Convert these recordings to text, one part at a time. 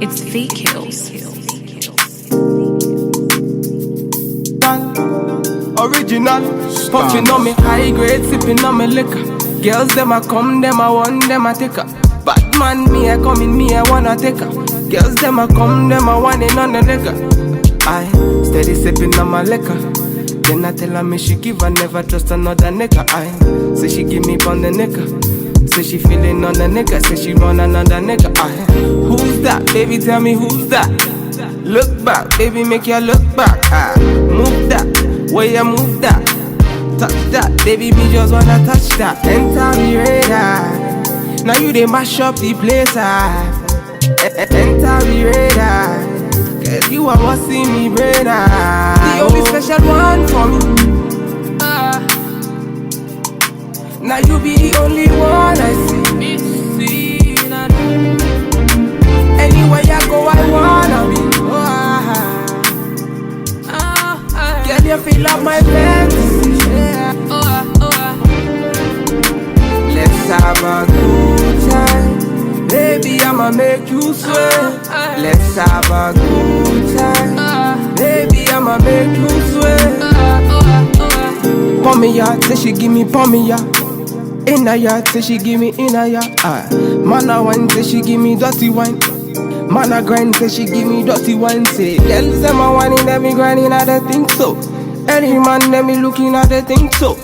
It's fake kills. Original, puffing on me high grade, sipping on me liquor. Girls them a come, them a want, them a take her. Bad man, me a come in, me a wanna take her. Girls them a come, them a want it on the liquor. I steady sipping on my liquor. Then I tell her me she give her, never trust another nigga. I say she give me on the nigga. Say she feeling on the nigga, say she run another nigga. I who's that? Baby, tell me who's that? Look back, baby, make you look back. I move that. Where you move that, touch that, baby, me just wanna touch that. Enter the radar, now you they mash up the place. Enter the radar, cause you are what see me braid. The only special one for me. Now you be the only one I see. Anywhere you go, I wanna be. Girl, you feel like my fantasy. Let's have a good time. Baby, I'ma make you sweat. Let's have a good time. Baby, I'ma make you sweat. Pon me ya, say she give me pon me ya. In a yard, say she give me in a yard. Man a wine, say she give me dirty wine. Man a grind, say she give me dirty wine. Say, girls them a whining, them me grinding, I don't think so. Any man, them me looking at the think so.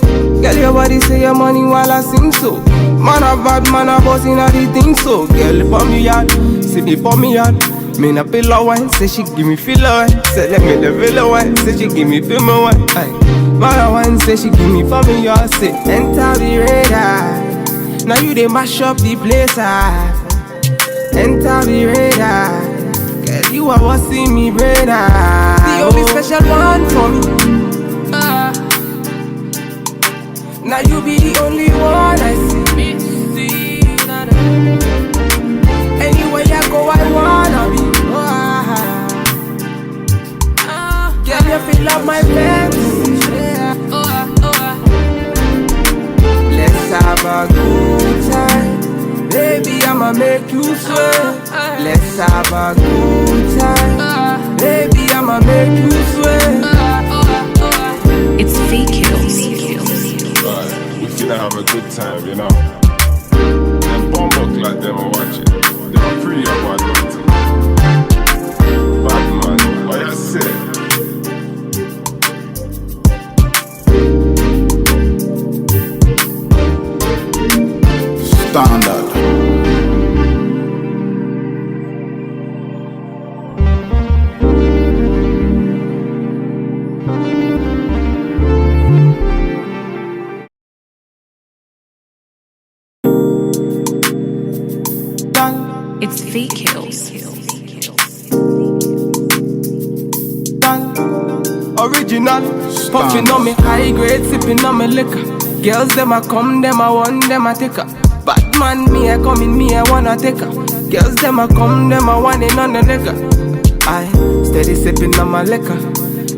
Girl, your body say your money while I sing so. Man a bad, man a boss in a the thing so. Girl, pon me yard, say me pon me yard. Me na pillow wine, say she give me filler wine. Say let me the villa wine, say she give me filmer wine. Man a wine, say she give me pon me yard. Say enter the radar, now you they mash up the place. Enter the radar, girl, you are what see me braid. The only special one for me. Now you be the only one I see. Anywhere you go, I wanna be. Girl, you feel like my fantasy. Let's have a good time. Baby, I'ma make you sweat. Let's have a good time. Baby, I'ma make you sweat. It's fake kills. We finna have a good time, you know. Them bomb like them are watching. They're pretty up my daughter. Bad man, what you say? Standard. It's fake kills. Original, puffing on me high grade, sipping on me liquor. Girls them a come, them a want, them a take her. Bad man, me a come in, me a wanna take her. Girls them a come, them a want it on the liquor. I steady sipping on my liquor.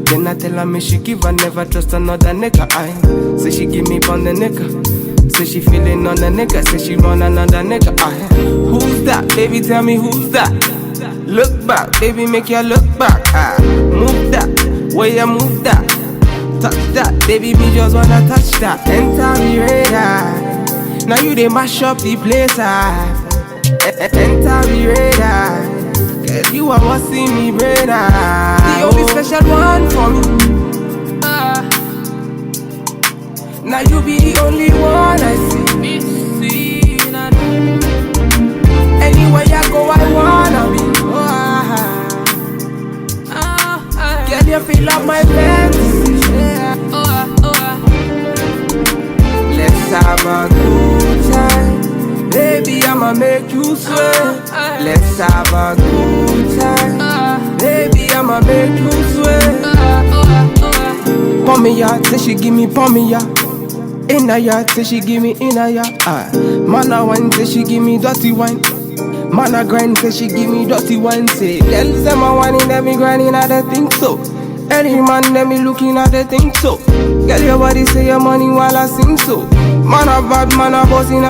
Then I tell her me she give her, never trust another nigga. I say she give me on the nigga. Say she feeling on the nigga, say she run another nigga. Who's that? Baby, tell me who's that? Look back, baby, make you look back. Move that, where you move that, touch that, baby, me just wanna touch that. Enter the radar, now you they mash up the place. Enter the radar, cause you are what see me braid. The only special one for me. Now you be the only one I see. Anywhere you go, I wanna be. Girl, you feel like my fantasy. Let's have a good time. Baby, I'ma make you sweat. Let's have a good time. Baby, I'ma make you sweat. Pon me ya, say she give me pon me ya. In a yard, say she give me in a yard. Man a wine, say she give me dirty wine. Man a grind, say she give me dirty wine. Say, girls them a whining, them me grinding, I don't think so. Any man, them me looking at the think so. Girl, your body say your money while I sing so. Man a bad, man a boss in a